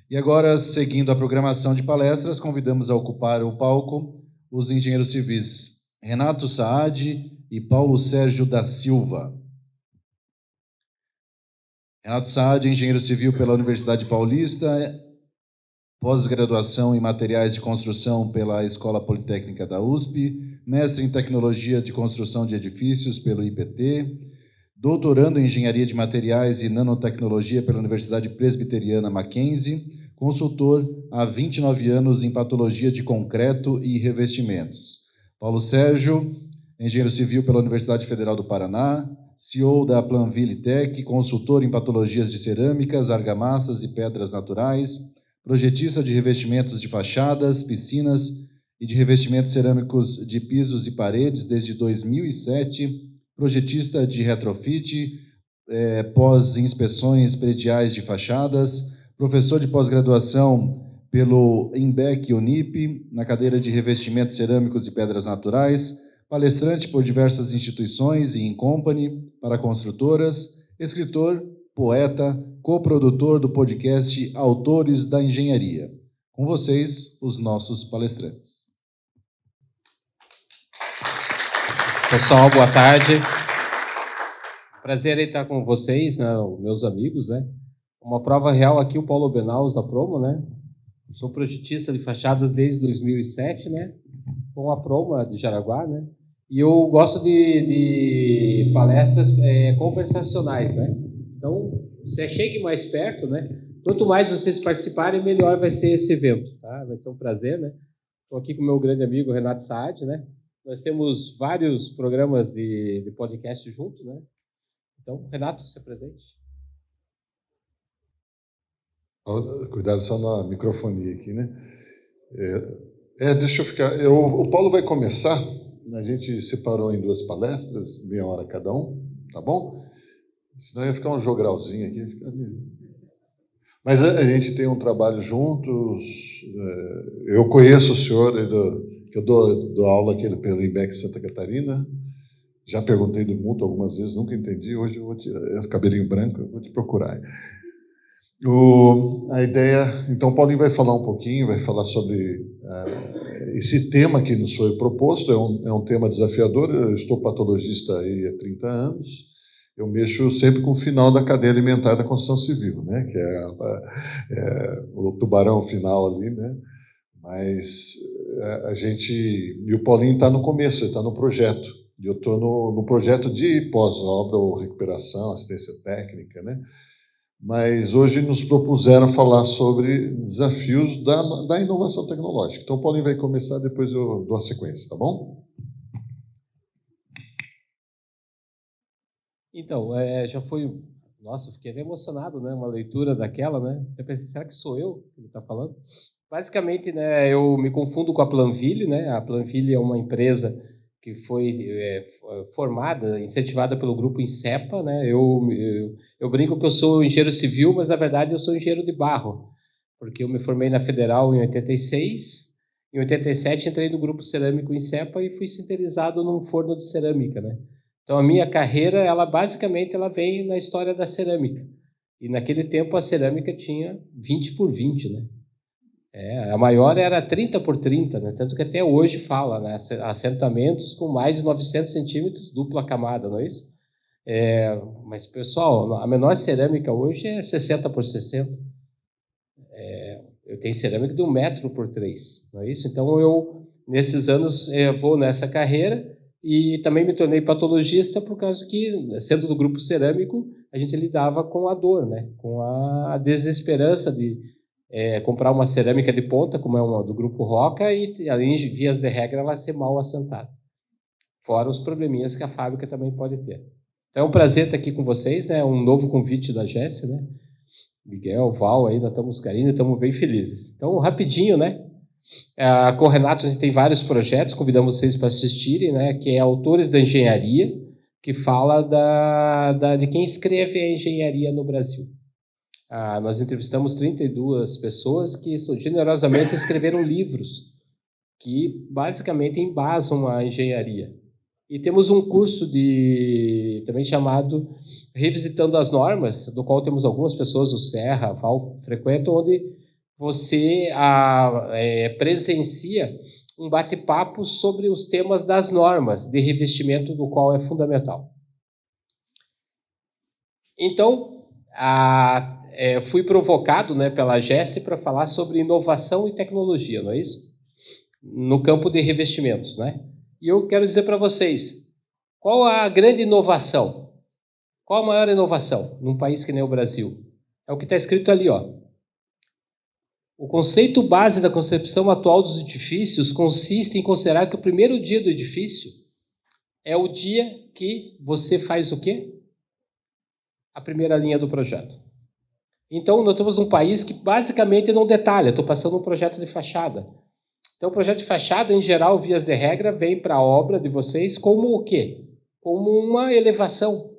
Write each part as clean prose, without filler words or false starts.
E agora, seguindo a programação de palestras, convidamos a ocupar o palco os engenheiros civis Renato Saad e Paulo Sérgio da Silva. Renato Saad, engenheiro civil pela Universidade Paulista, pós-graduação em materiais de construção pela Escola Politécnica da USP, mestre em tecnologia de construção de edifícios pelo IPT, doutorando em engenharia de materiais e nanotecnologia pela Universidade Presbiteriana Mackenzie, consultor há 29 anos em patologia de concreto e revestimentos. Paulo Sérgio, engenheiro civil pela Universidade Federal do Paraná, CEO da Planville Tech, consultor em patologias de cerâmicas, argamassas e pedras naturais, projetista de revestimentos de fachadas, piscinas e de revestimentos cerâmicos de pisos e paredes desde 2007, projetista de retrofit, pós-inspeções prediais de fachadas, professor de pós-graduação pelo IMBEC Unip, na cadeira de revestimentos cerâmicos e pedras naturais, palestrante por diversas instituições e in company para construtoras, escritor, poeta, coprodutor do podcast Autores da Engenharia. Com vocês, os nossos palestrantes. Pessoal, boa tarde. Prazer em estar com vocês, né, meus amigos, né? Uma prova real aqui, o Paulo Benaus da Promo, né? Sou projetista de fachadas desde 2007, né? Com a Promo de Jaraguá, né? E eu gosto de palestras conversacionais, né? Então, você chegue mais perto, né? Quanto mais vocês participarem, melhor vai ser esse evento, tá? Vai ser um prazer, né? Estou aqui com o meu grande amigo Renato Saad, né? Nós temos vários programas de podcast junto, né? Então, Renato, se apresente. Cuidado só na microfonia aqui, né? Deixa eu ficar... o Paulo vai começar, a gente separou em 2 palestras, meia hora cada um, tá bom? Senão ia ficar um jogralzinho aqui. Mas a gente tem um trabalho juntos, eu conheço o senhor, que eu dou aula aqui pelo IMBEC Santa Catarina, já perguntei do mútuo algumas vezes, nunca entendi, hoje eu vou tirar cabelinho branco, eu vou te procurar. A ideia, então o Paulinho vai falar um pouquinho, vai falar sobre esse tema que nos foi proposto, é um tema desafiador, eu estou patologista aí há 30 anos, eu mexo sempre com o final da cadeia alimentar da construção civil, né, que é o tubarão final ali, né, mas e o Paulinho está no começo, ele está no projeto, e eu estou no projeto de pós-obra ou recuperação, assistência técnica, né, mas hoje nos propuseram falar sobre desafios da inovação tecnológica. Então, o Paulinho vai começar, depois eu dou a sequência, tá bom? Então, já foi... Nossa, fiquei até emocionado, né? Uma leitura daquela, né? Eu pensei, será que sou eu que ele está falando? Basicamente, né, eu me confundo com a Planville, né? A Planville é uma empresa que foi formada, incentivada pelo grupo Incepa, né? Eu brinco que eu sou engenheiro civil, mas na verdade eu sou engenheiro de barro, porque eu me formei na Federal em 86, em 87 entrei no grupo cerâmico Incepa e fui sinterizado num forno de cerâmica, né? Então a minha carreira, ela basicamente vem na história da cerâmica. E naquele tempo a cerâmica tinha 20 por 20, né? A maior era 30 por 30, né? Tanto que até hoje fala, né? Assentamentos com mais de 900 centímetros, dupla camada, não é isso? Mas, pessoal, a menor cerâmica hoje é 60 por 60. Eu tenho cerâmica de 1 metro por 3, não é isso? Então, nesses anos, vou nessa carreira e também me tornei patologista por causa que, sendo do grupo cerâmico, a gente lidava com a dor, né? Com a desesperança de comprar uma cerâmica de ponta, como é uma do grupo Roca, e, além de vias de regra, ela vai ser mal assentada. Fora os probleminhas que a fábrica também pode ter. Então é um prazer estar aqui com vocês, né? Um novo convite da Jéssica, né? Miguel, Val, aí nós estamos carinho, estamos bem felizes. Então, rapidinho, né? Com o Renato a gente tem vários projetos, convidamos vocês para assistirem, né? Que é Autores da Engenharia, que fala de quem escreve a engenharia no Brasil. Nós entrevistamos 32 pessoas que generosamente escreveram livros que basicamente embasam a engenharia. E temos um curso também chamado Revisitando as Normas, do qual temos algumas pessoas, o Serra, a Val, frequentam, onde você presencia um bate-papo sobre os temas das normas de revestimento, do qual é fundamental. Então, fui provocado, né, pela Jesse para falar sobre inovação e tecnologia, não é isso? No campo de revestimentos, né? E eu quero dizer para vocês, qual a grande inovação? Qual a maior inovação num país que nem o Brasil? É o que está escrito ali, ó. O conceito base da concepção atual dos edifícios consiste em considerar que o primeiro dia do edifício é o dia que você faz o quê? A primeira linha do projeto. Então, nós estamos num país que basicamente não detalha. Estou passando um projeto de fachada. Então, o projeto de fachada, em geral, vias de regra, vem para a obra de vocês como o quê? Como uma elevação.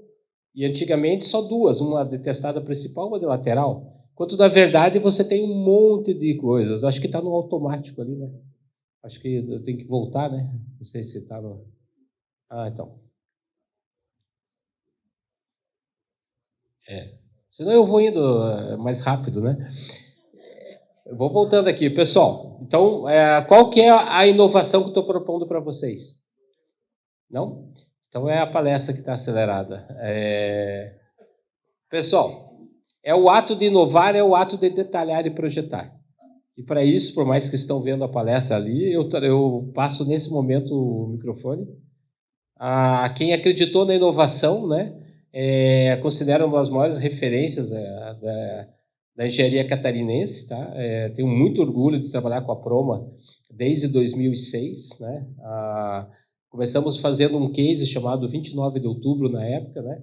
E antigamente só duas, uma de testada principal, uma de lateral. Quando, na verdade, você tem um monte de coisas. Acho que está no automático ali, né? Acho que eu tenho que voltar, né? Não sei se está no... então. Senão eu vou indo mais rápido, né? Eu vou voltando aqui. Pessoal, então, qual que é a inovação que eu estou propondo para vocês? Não? Então, é a palestra que está acelerada. Pessoal, o ato de inovar é o ato de detalhar e projetar. E para isso, por mais que estão vendo a palestra ali, eu passo nesse momento o microfone a quem acreditou na inovação, né? Considero uma das maiores referências da engenharia catarinense, tá? Tenho muito orgulho de trabalhar com a Proma desde 2006, né? Começamos fazendo um case chamado 29 de outubro na época, né?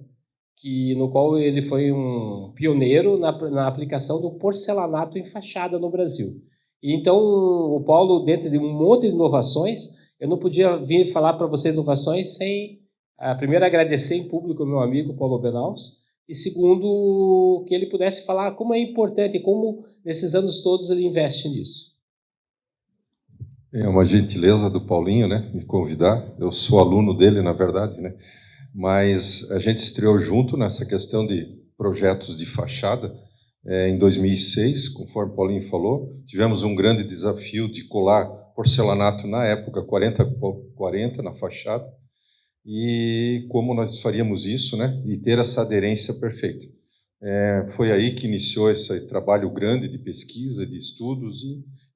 No qual ele foi um pioneiro na aplicação do porcelanato em fachada no Brasil. E então, o Paulo, dentro de um monte de inovações, eu não podia vir falar para vocês inovações sem, primeiro, agradecer em público ao meu amigo Paulo Benaus, e segundo, que ele pudesse falar como é importante e como, nesses anos todos, ele investe nisso. É uma gentileza do Paulinho, né, me convidar. Eu sou aluno dele, na verdade, né? Mas a gente estreou junto nessa questão de projetos de fachada em 2006, conforme o Paulinho falou. Tivemos um grande desafio de colar porcelanato na época, 40x40 na fachada, e como nós faríamos isso, né, e ter essa aderência perfeita. Foi aí que iniciou esse trabalho grande de pesquisa, de estudos,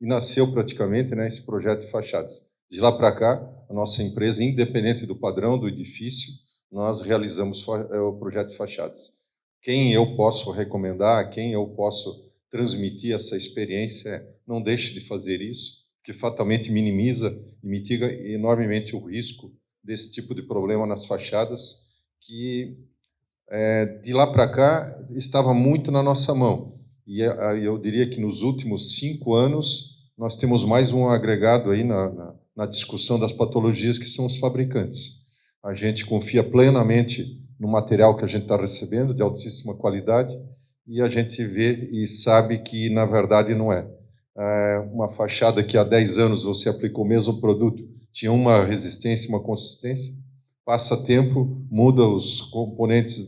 e nasceu praticamente, né, esse projeto de fachadas. De lá para cá, a nossa empresa, independente do padrão do edifício, nós realizamos o projeto de fachadas. Quem eu posso recomendar, quem eu posso transmitir essa experiência, não deixe de fazer isso, que fatalmente minimiza e mitiga enormemente o risco desse tipo de problema nas fachadas, que de lá para cá estava muito na nossa mão. E eu diria que nos últimos 5 anos nós temos mais um agregado aí na discussão das patologias, que são os fabricantes. A gente confia plenamente no material que a gente está recebendo, de altíssima qualidade, e a gente vê e sabe que, na verdade, não é. Uma fachada que há 10 anos você aplicou o mesmo produto, tinha uma resistência, uma consistência, passa tempo, muda os componentes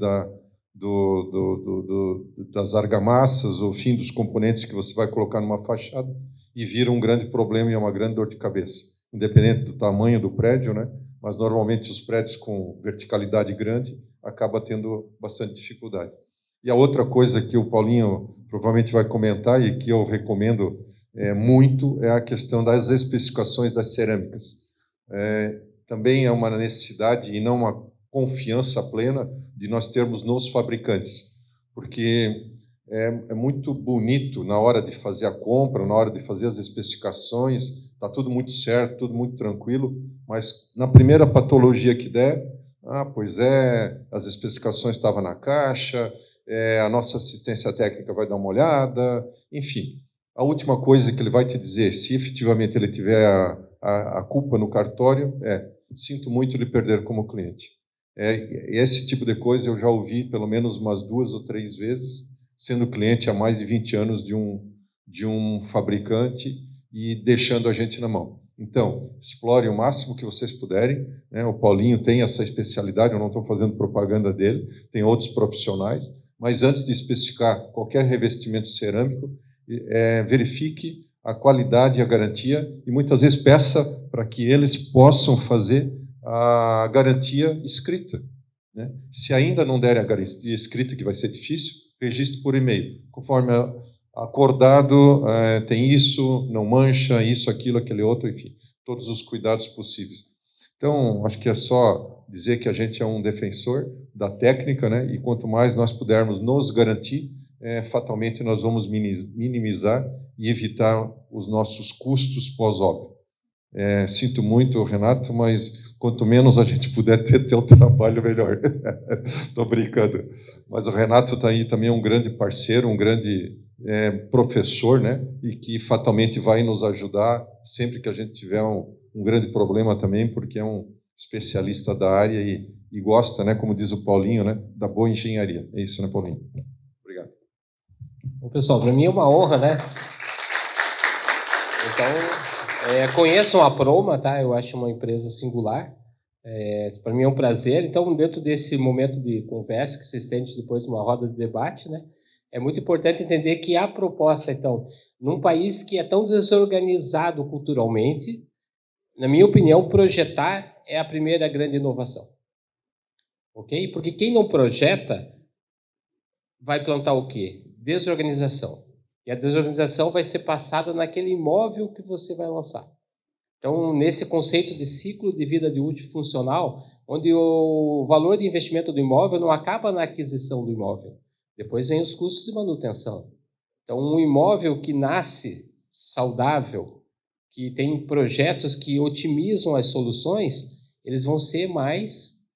das argamassas, o fim dos componentes que você vai colocar numa fachada, e vira um grande problema e é uma grande dor de cabeça, independente do tamanho do prédio, né? Mas normalmente os prédios com verticalidade grande acabam tendo bastante dificuldade. E a outra coisa que o Paulinho provavelmente vai comentar e que eu recomendo muito é a questão das especificações das cerâmicas. Também é uma necessidade e não uma confiança plena de nós termos nos fabricantes, porque é muito bonito na hora de fazer a compra, na hora de fazer as especificações, está tudo muito certo, tudo muito tranquilo, mas na primeira patologia que der, as especificações estavam na caixa, a nossa assistência técnica vai dar uma olhada, enfim. A última coisa que ele vai te dizer, se efetivamente ele tiver a culpa no cartório, sinto muito lhe perder como cliente. Esse tipo de coisa eu já ouvi pelo menos umas 2 ou 3 vezes, sendo cliente há mais de 20 anos de um fabricante e deixando a gente na mão. Então, explore o máximo que vocês puderem, né? O Paulinho tem essa especialidade, eu não estou fazendo propaganda dele, tem outros profissionais, mas antes de especificar qualquer revestimento cerâmico, verifique a qualidade e a garantia e muitas vezes peça para que eles possam fazer a garantia escrita, né? Se ainda não derem a garantia escrita, que vai ser difícil, registre por e-mail. Conforme acordado, tem isso, não mancha, isso, aquilo, aquele outro, enfim, todos os cuidados possíveis. Então, acho que é só dizer que a gente é um defensor da técnica, né? E quanto mais nós pudermos nos garantir, fatalmente nós vamos minimizar e evitar os nossos custos pós-obra. Sinto muito, Renato, mas quanto menos a gente puder ter um trabalho, melhor. Estou brincando. Mas o Renato está aí também um grande parceiro, um grande professor, né? E que fatalmente vai nos ajudar sempre que a gente tiver um grande problema também, porque é um especialista da área e gosta, né? Como diz o Paulinho, né? Da boa engenharia. É isso, né, Paulinho? Obrigado. Bom, pessoal, para mim é uma honra, né? Então, conheçam a Proma, tá? Eu acho uma empresa singular. Para mim é um prazer. Então, dentro desse momento de conversa, que se estende depois uma roda de debate, né? É muito importante entender que a proposta, então, num país que é tão desorganizado culturalmente, na minha opinião, projetar é a primeira grande inovação. Ok? Porque quem não projeta vai plantar o quê? Desorganização. E a desorganização vai ser passada naquele imóvel que você vai lançar. Então, nesse conceito de ciclo de vida de útil funcional, onde o valor de investimento do imóvel não acaba na aquisição do imóvel. Depois vem os custos de manutenção. Então, um imóvel que nasce saudável, que tem projetos que otimizam as soluções, eles vão ser mais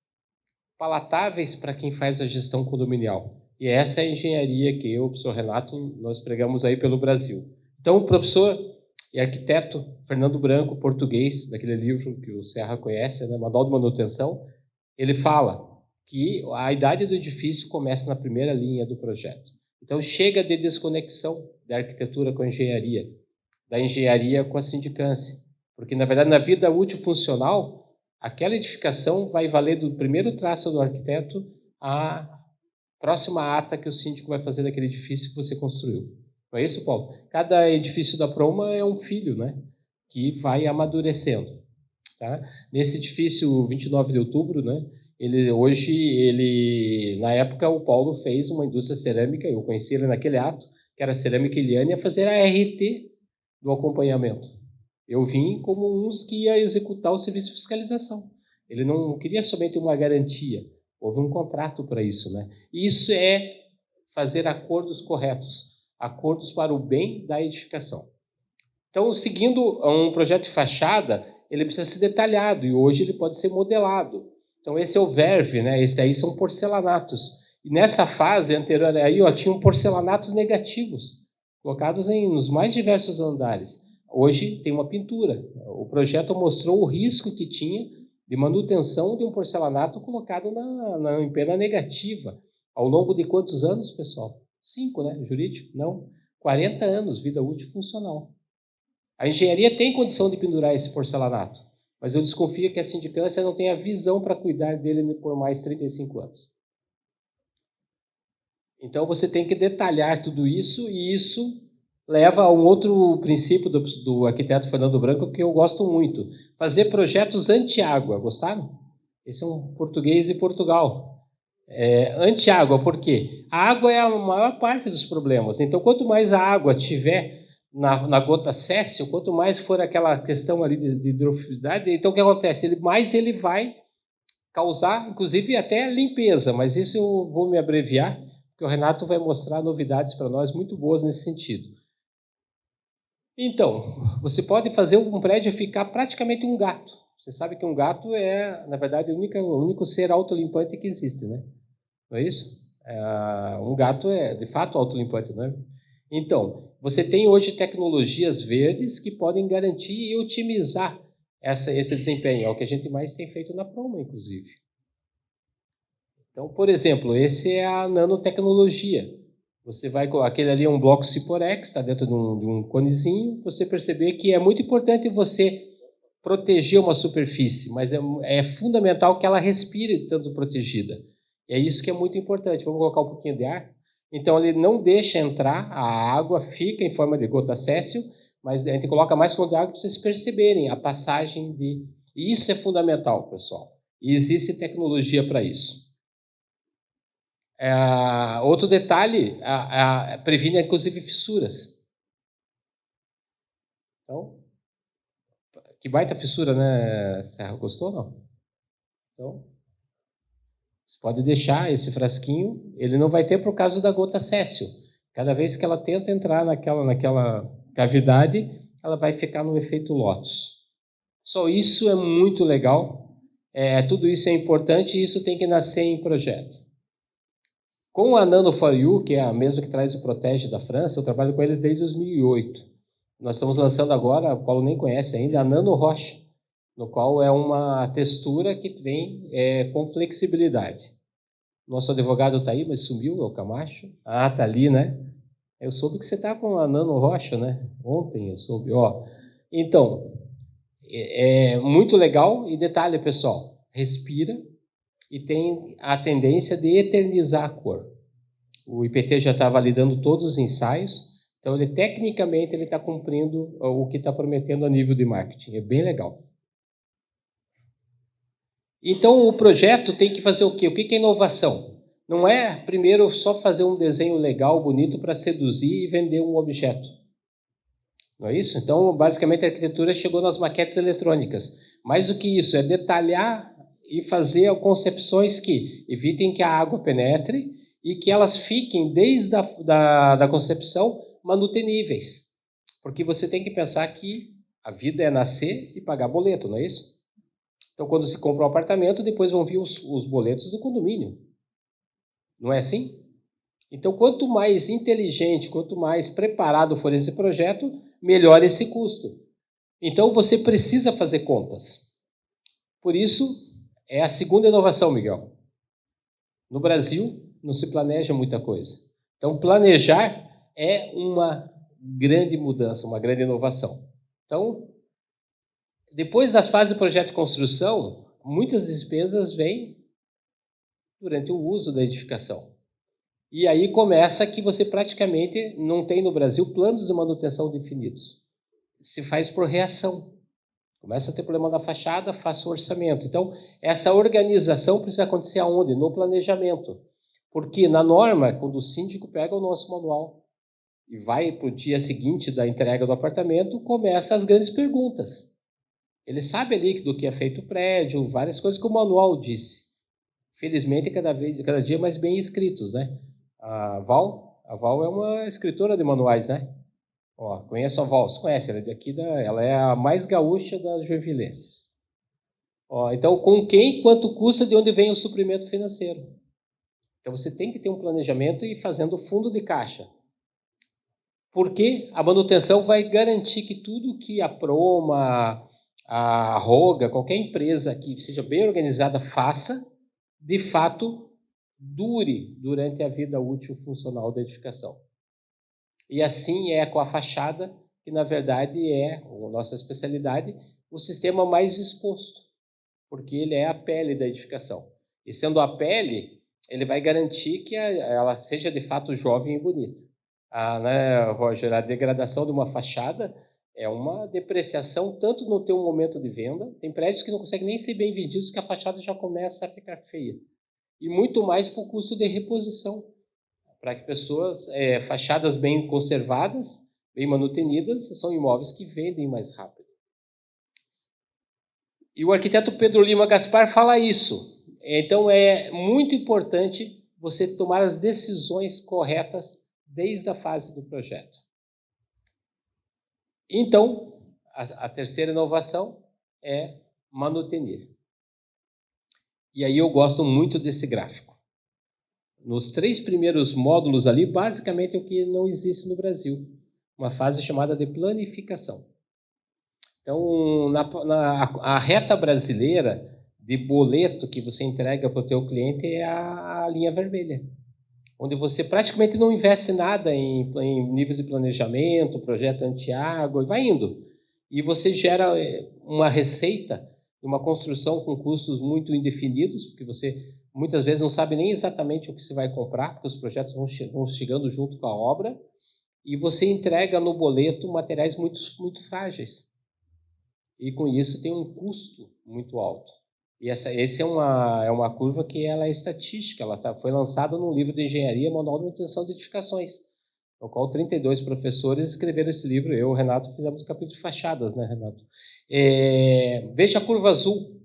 palatáveis para quem faz a gestão condominial. E essa é a engenharia que eu, o professor Renato, nós pregamos aí pelo Brasil. Então, o professor e arquiteto Fernando Branco, português, daquele livro que o Serra conhece, né, Manual de Manutenção, ele fala que a idade do edifício começa na primeira linha do projeto. Então, chega de desconexão da arquitetura com a engenharia, da engenharia com a sindicância. Porque, na verdade, na vida útil funcional, aquela edificação vai valer do primeiro traço do arquiteto à próxima ata que o síndico vai fazer daquele edifício que você construiu. Não é isso, Paulo? Cada edifício da Proma é um filho, né? Que vai amadurecendo. Tá? Nesse edifício 29 de outubro, né? Na época, o Paulo fez uma indústria cerâmica, eu conheci ele naquele ato, que era a Cerâmica Eliane, a fazer a RT do acompanhamento. Eu vim como uns que ia executar o serviço de fiscalização. Ele não queria somente uma garantia, houve um contrato para isso, né? Isso é fazer acordos corretos, acordos para o bem da edificação. Então, seguindo um projeto de fachada, ele precisa ser detalhado e hoje ele pode ser modelado. Então, esse é o verve, né? Esse aí são porcelanatos. E nessa fase anterior aí, tinham porcelanatos negativos, colocados nos mais diversos andares. Hoje tem uma pintura. O projeto mostrou o risco que tinha de manutenção de um porcelanato colocado em pena negativa. Ao longo de quantos anos, pessoal? 5, né? Jurídico? Não. 40 anos, vida útil funcional. A engenharia tem condição de pendurar esse porcelanato, mas eu desconfio que a sindicância não tem a visão para cuidar dele por mais 35 anos. Então, você tem que detalhar tudo isso, e isso leva a um outro princípio do arquiteto Fernando Branco que eu gosto muito. Fazer projetos anti-água. Gostaram? Esse é um português de Portugal. Anti-água, por quê? A água é a maior parte dos problemas. Então, quanto mais a água tiver na gota céssio, quanto mais for aquela questão ali de hidrofilicidade, então o que acontece? Mais ele vai causar, inclusive, até limpeza, mas isso eu vou me abreviar, porque o Renato vai mostrar novidades para nós muito boas nesse sentido. Então, você pode fazer um prédio ficar praticamente um gato. Você sabe que um gato é, na verdade, o único ser autolimpante que existe, né? Não é isso? Um gato é, de fato, autolimpante, não é? Então, você tem hoje tecnologias verdes que podem garantir e otimizar esse desempenho. É o que a gente mais tem feito na Proma, inclusive. Então, por exemplo, esse é a nanotecnologia. Você vai, aquele ali é um bloco Ciporex, está dentro de um conezinho. Você perceber que é muito importante você proteger uma superfície, mas é fundamental que ela respire tanto protegida. E é isso que é muito importante. Vamos colocar um pouquinho de ar. Então, ele não deixa entrar, a água fica em forma de gota Céssio, mas a gente coloca mais fundo de água para vocês perceberem a passagem de... E isso é fundamental, pessoal. E existe tecnologia para isso. Outro detalhe, previne, inclusive, fissuras. Então, que baita fissura, né, Serra? Gostou, não? Então, você pode deixar esse frasquinho, ele não vai ter por causa da gota Céssio. Cada vez que ela tenta entrar naquela cavidade, ela vai ficar no efeito Lotus. Só isso é muito legal, tudo isso é importante e isso tem que nascer em projeto. Com a Nano4U, que é a mesma que traz o Protege da França, eu trabalho com eles desde 2008. Nós estamos lançando agora, o Paulo nem conhece ainda, a Nano Rocha, no qual é uma textura que vem com flexibilidade. Nosso advogado está aí, mas sumiu, é o Camacho. Ah, está ali, né? Eu soube que você está com a Nano Rocha, né? Ontem eu soube. Então, é muito legal. E detalhe, pessoal, respira e tem a tendência de eternizar a cor. O IPT já está validando todos os ensaios, então tecnicamente ele está cumprindo o que está prometendo a nível de marketing. É bem legal. Então, o projeto tem que fazer o quê? O que é inovação? Não é, primeiro, só fazer um desenho legal, bonito, para seduzir e vender um objeto. Não é isso? Então, basicamente, a arquitetura chegou nas maquetes eletrônicas. Mais do que isso, é detalhar e fazer concepções que evitem que a água penetre e que elas fiquem, desde da concepção, manuteníveis. Porque você tem que pensar que a vida é nascer e pagar boleto, não é isso? Então, quando se compra um apartamento, depois vão vir os boletos do condomínio. Não é assim? Então, quanto mais inteligente, quanto mais preparado for esse projeto, melhor esse custo. Então, você precisa fazer contas. Por isso, é a segunda inovação, Miguel. No Brasil, não se planeja muita coisa. Então, planejar é uma grande mudança, uma grande inovação. Então, depois das fases de projeto de construção, muitas despesas vêm durante o uso da edificação. E aí começa que você praticamente não tem no Brasil planos de manutenção definidos. Se faz por reação. Começa a ter problema na fachada, faça o orçamento. Então, essa organização precisa acontecer aonde? No planejamento. Porque na norma, quando o síndico pega o nosso manual e vai para o dia seguinte da entrega do apartamento, começa as grandes perguntas. Ele sabe ali do que é feito o prédio, várias coisas que o manual disse. Felizmente, cada dia mais bem escritos, né? A Val é uma escritora de manuais, né? Conheço a Val, você conhece, ela é daqui ela é a mais gaúcha das joinvilenses. Então, com quem, quanto custa, de onde vem o suprimento financeiro? Então, você tem que ter um planejamento e ir fazendo fundo de caixa. Porque a manutenção vai garantir que tudo que a Proma, a Roga, qualquer empresa que seja bem organizada faça, de fato, dure durante a vida útil funcional da edificação. E assim é com a fachada, que na verdade é a nossa especialidade, o sistema mais exposto, porque ele é a pele da edificação. E sendo a pele, ele vai garantir que ela seja de fato jovem e bonita. Né, Roger, a degradação de uma fachada é uma depreciação tanto no teu momento de venda, tem prédios que não conseguem nem ser bem vendidos, que a fachada já começa a ficar feia. E muito mais por custo de reposição, para que pessoas, fachadas bem conservadas, bem manutenidas, são imóveis que vendem mais rápido. E o arquiteto Pedro Lima Gaspar fala isso. Então, é muito importante você tomar as decisões corretas desde a fase do projeto. Então, a terceira inovação é manutenir. E aí eu gosto muito desse gráfico. Nos 3 primeiros módulos ali, basicamente é o que não existe no Brasil. Uma fase chamada de planificação. Então, a reta brasileira de boleto que você entrega para o teu cliente é a linha vermelha, onde você praticamente não investe nada em níveis de planejamento, projeto anti-água, e vai indo. E você gera uma receita de uma construção com custos muito indefinidos, porque você muitas vezes não sabe nem exatamente o que você vai comprar, porque os projetos vão chegando junto com a obra, e você entrega no boleto materiais muito, muito frágeis. E com isso tem um custo muito alto. E essa é uma curva que ela é estatística, foi lançada no livro de engenharia, Manual de Manutenção de Edificações, no qual 32 professores escreveram esse livro. Eu e o Renato fizemos o capítulo de fachadas, né, Renato? Veja a curva azul,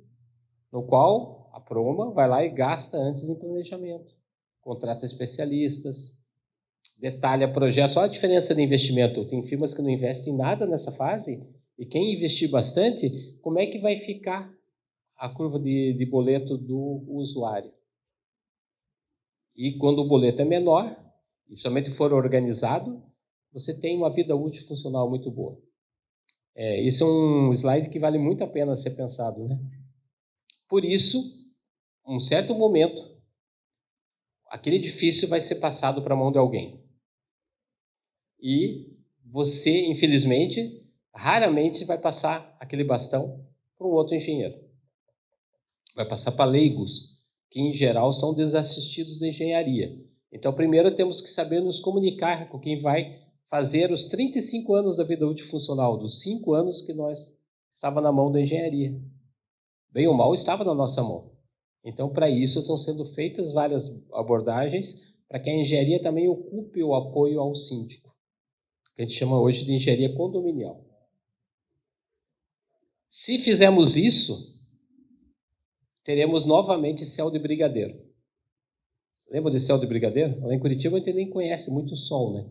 no qual a Proma vai lá e gasta antes em planejamento, contrata especialistas, detalha projetos. Olha a diferença de investimento. Tem firmas que não investem nada nessa fase, e quem investir bastante, como é que vai ficar a curva de boleto do usuário? E quando o boleto é menor, e somente for organizado, você tem uma vida útil funcional muito boa. Isso é um slide que vale muito a pena ser pensado, né? Por isso, um certo momento, aquele edifício vai ser passado para a mão de alguém. E você, infelizmente, raramente vai passar aquele bastão para um outro engenheiro. Vai passar para leigos, que em geral são desassistidos de engenharia. Então, primeiro temos que saber nos comunicar com quem vai fazer os 35 anos da vida útil funcional, dos 5 anos que nós estava na mão da engenharia. Bem ou mal, estava na nossa mão. Então, para isso, estão sendo feitas várias abordagens para que a engenharia também ocupe o apoio ao síndico, que a gente chama hoje de engenharia condominial. Se fizermos isso, teremos novamente céu de brigadeiro. Lembra de céu de brigadeiro? Lá em Curitiba a gente nem conhece muito o sol, né?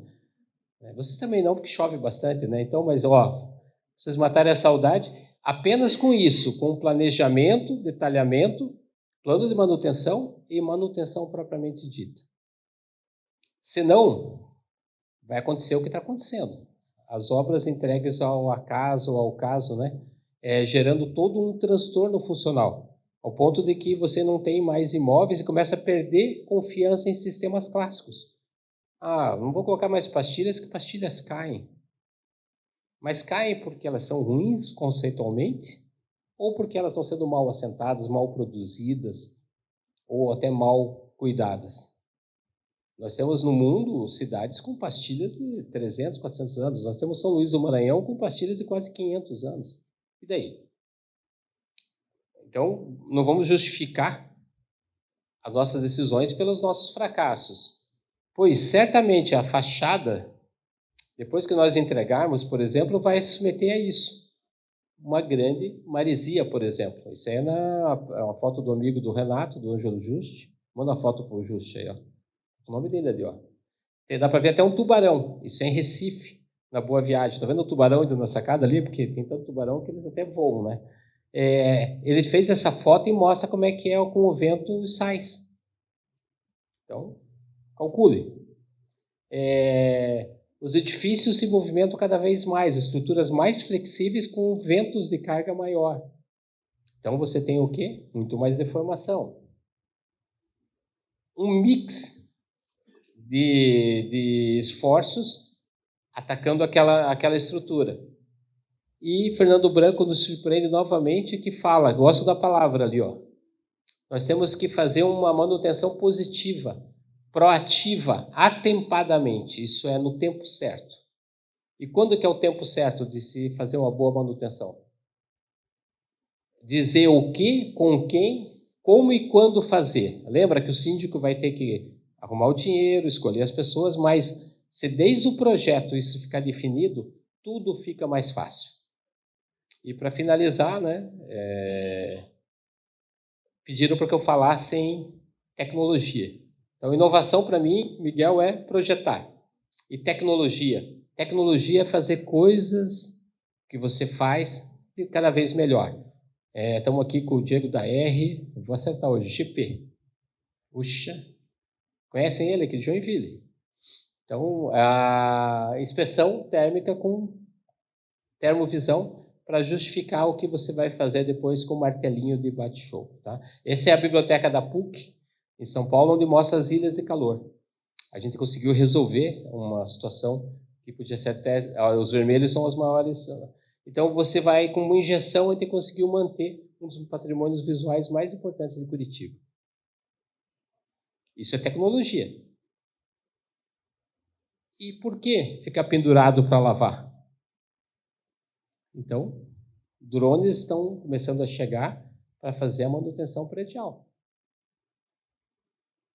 Vocês também não, porque chove bastante, né? Então, mas vocês matarem a saudade apenas com isso, com planejamento, detalhamento, plano de manutenção e manutenção propriamente dita. Senão, vai acontecer o que está acontecendo. As obras entregues ao caso, né? Gerando todo um transtorno funcional, ao ponto de que você não tem mais imóveis e começa a perder confiança em sistemas clássicos. Não vou colocar mais pastilhas, que pastilhas caem. Mas caem porque elas são ruins conceitualmente, ou porque elas estão sendo mal assentadas, mal produzidas, ou até mal cuidadas. Nós temos no mundo cidades com pastilhas de 300, 400 anos. Nós temos São Luís do Maranhão com pastilhas de quase 500 anos. E daí? Então, não vamos justificar as nossas decisões pelos nossos fracassos. Pois, certamente, a fachada, depois que nós entregarmos, por exemplo, vai se submeter a isso. Uma grande maresia, por exemplo. Isso aí é uma foto do amigo do Renato, do Ângelo Juste. Manda a foto para o Juste aí, ó. O nome dele ali, ó. Dá para ver até um tubarão. Isso é em Recife, na Boa Viagem. Está vendo o tubarão indo na sacada ali? Porque tem tanto tubarão que eles até voam, né? Ele fez essa foto e mostra como é que é com o vento os sais. Então, calcule. Os edifícios se movimentam cada vez mais, estruturas mais flexíveis com ventos de carga maior. Então, você tem o quê? Muito mais deformação. Um mix de esforços atacando aquela estrutura. E Fernando Branco nos surpreende novamente, que fala, gosto da palavra ali, ó. Nós temos que fazer uma manutenção positiva, proativa, atempadamente. Isso é no tempo certo. E quando que é o tempo certo de se fazer uma boa manutenção? Dizer o que, com quem, como e quando fazer. Lembra que o síndico vai ter que arrumar o dinheiro, escolher as pessoas, mas se desde o projeto isso ficar definido, tudo fica mais fácil. E para finalizar, né, pediram para que eu falasse em tecnologia. Então, inovação para mim, Miguel, é projetar. E tecnologia. Tecnologia é fazer coisas que você faz cada vez melhor. Estamos aqui com o Diego da R, vou acertar hoje, GP. Puxa, conhecem ele aqui de Joinville. Então, a inspeção térmica com termovisão para justificar o que você vai fazer depois com o martelinho de bate-show. Tá? Essa é a biblioteca da PUC, em São Paulo, onde mostra as ilhas de calor. A gente conseguiu resolver uma situação que podia ser até... Os vermelhos são os maiores. Então, você vai, com uma injeção, a gente conseguiu manter um dos patrimônios visuais mais importantes de Curitiba. Isso é tecnologia. E por que ficar pendurado para lavar? Então, drones estão começando a chegar para fazer a manutenção predial.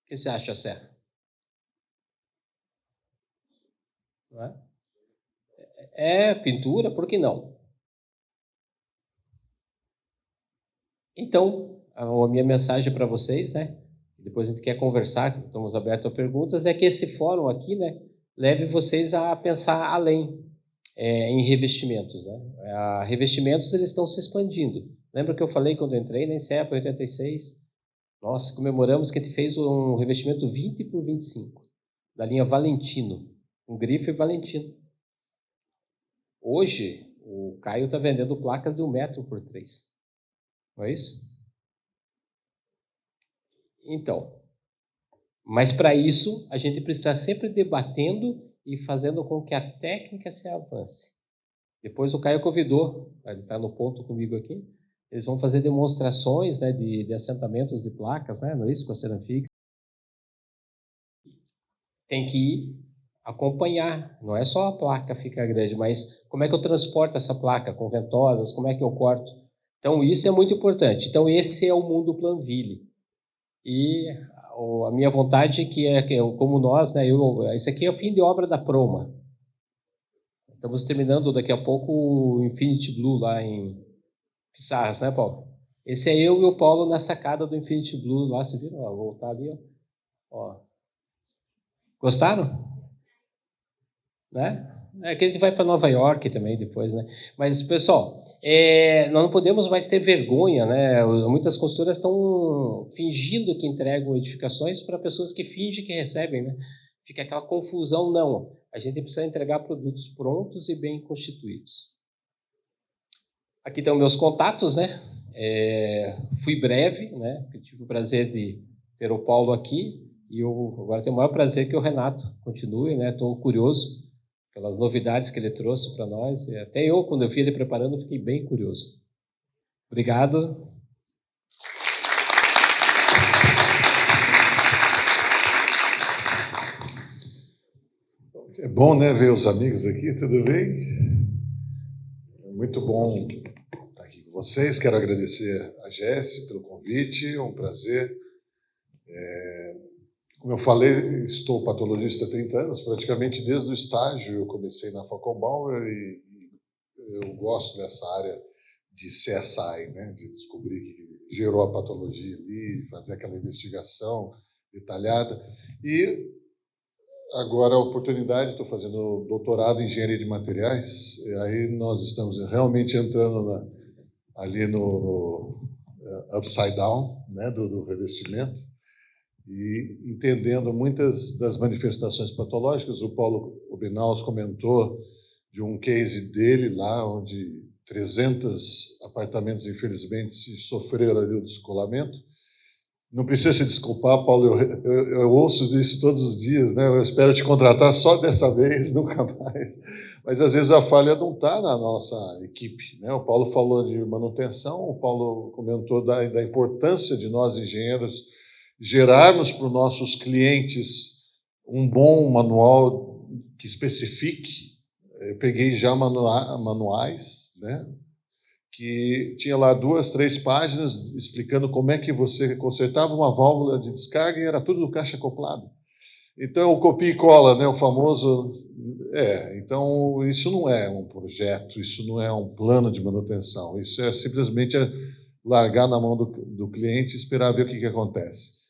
O que você acha, Serra? Não é? Pintura, por que não? Então, a minha mensagem para vocês, né? Depois a gente quer conversar, estamos abertos a perguntas, é que esse fórum aqui, né, leve vocês a pensar além em revestimentos, né? Revestimentos, eles estão se expandindo. Lembra que eu falei quando eu entrei na INSEP, 86? Nós comemoramos que a gente fez um revestimento 20 por 25, da linha Valentino, um grife Valentino. Hoje, o Caio está vendendo placas de 1 metro por 3. Não é isso? Então, mas para isso, a gente precisa estar sempre debatendo e fazendo com que a técnica se avance. Depois o Caio convidou, ele está no ponto comigo aqui, eles vão fazer demonstrações, né, de assentamentos de placas, né, não é isso, com a Ceramfic. Tem que ir acompanhar, não é só a placa ficar grande, mas como é que eu transporto essa placa com ventosas, como é que eu corto. Então isso é muito importante. Então esse é o mundo Planville. E a minha vontade é que como nós, né, isso aqui é o fim de obra da Proma. Estamos terminando daqui a pouco o Infinity Blue lá em Pissarras, né, Paulo? Esse é eu e o Paulo na sacada do Infinity Blue lá, você viram? Ó, voltar ali, ó. Gostaram? Né? É que a gente vai para Nova York também depois, né? Mas, pessoal, nós não podemos mais ter vergonha, né? Muitas consultoras estão fingindo que entregam edificações para pessoas que fingem que recebem, né? Fica aquela confusão, não. A gente precisa entregar produtos prontos e bem constituídos. Aqui estão meus contatos, né? Fui breve, né? Eu tive o prazer de ter o Paulo aqui e eu agora tenho o maior prazer que o Renato continue, né? Estou curioso pelas novidades que ele trouxe para nós. E até eu, quando eu vi ele preparando, fiquei bem curioso. Obrigado. É bom, né, ver os amigos aqui, tudo bem? Muito bom estar aqui com vocês. Quero agradecer a Jesse pelo convite, é um prazer. Como eu falei, estou patologista há 30 anos, praticamente desde o estágio eu comecei na Facobauer e eu gosto dessa área de CSI, né, de descobrir o que gerou a patologia ali, fazer aquela investigação detalhada. E agora a oportunidade, estou fazendo doutorado em engenharia de materiais, e aí nós estamos realmente entrando ali no upside down, né, do revestimento, e entendendo muitas das manifestações patológicas. O Paulo Obinaus comentou de um case dele lá, onde 300 apartamentos, infelizmente, sofreram ali o descolamento. Não precisa se desculpar, Paulo, eu ouço isso todos os dias, né? Eu espero te contratar só dessa vez, nunca mais. Mas, às vezes, a falha não está na nossa equipe, né? O Paulo falou de manutenção, o Paulo comentou da importância de nós, engenheiros, gerarmos para os nossos clientes um bom manual que especifique. Eu peguei já manuais, né, que tinha lá 2, 3 páginas explicando como é que você consertava uma válvula de descarga e era tudo do caixa acoplado. Então, o copia e cola, né, o famoso... Então, isso não é um projeto, isso não é um plano de manutenção, isso é simplesmente largar na mão do cliente e esperar ver o que acontece.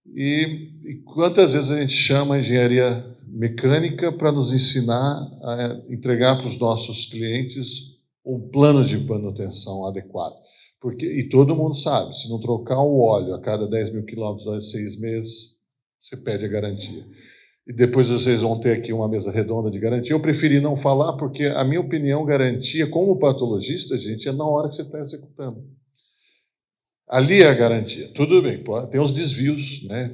E quantas vezes a gente chama a engenharia mecânica para nos ensinar a entregar para os nossos clientes um plano de manutenção adequado? E todo mundo sabe, se não trocar o óleo a cada 10 mil quilômetros em 6 meses, você perde a garantia. E depois vocês vão ter aqui uma mesa redonda de garantia. Eu preferi não falar, porque a minha opinião, garantia, como patologista, gente, é na hora que você está executando. Ali é a garantia. Tudo bem, tem os desvios, né?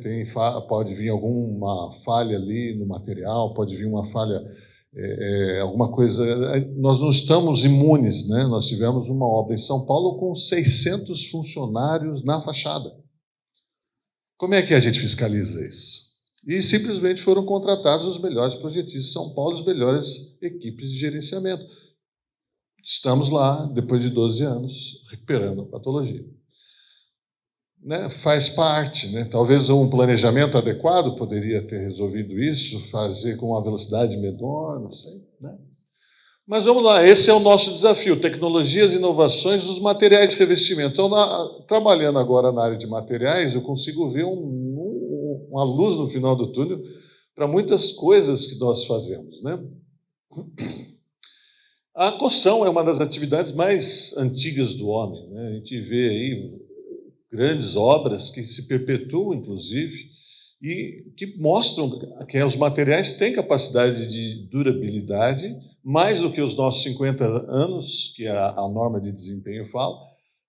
Pode vir alguma falha ali no material, pode vir uma falha alguma coisa. Nós não estamos imunes, né? Nós tivemos uma obra em São Paulo com 600 funcionários na fachada. Como é que a gente fiscaliza isso? E simplesmente foram contratados os melhores projetistas de São Paulo, as melhores equipes de gerenciamento. Estamos lá, depois de 12 anos, recuperando a patologia. Né? Faz parte, né? Talvez um planejamento adequado poderia ter resolvido isso, fazer com uma velocidade menor, não sei. Né? Mas vamos lá, esse é o nosso desafio, tecnologias e inovações dos materiais de revestimento. Então, trabalhando agora na área de materiais, eu consigo ver uma luz no final do túnel para muitas coisas que nós fazemos. Né? A coção é uma das atividades mais antigas do homem. Né? A gente vê aí grandes obras que se perpetuam, inclusive, e que mostram que os materiais têm capacidade de durabilidade, mais do que os nossos 50 anos, que a norma de desempenho fala,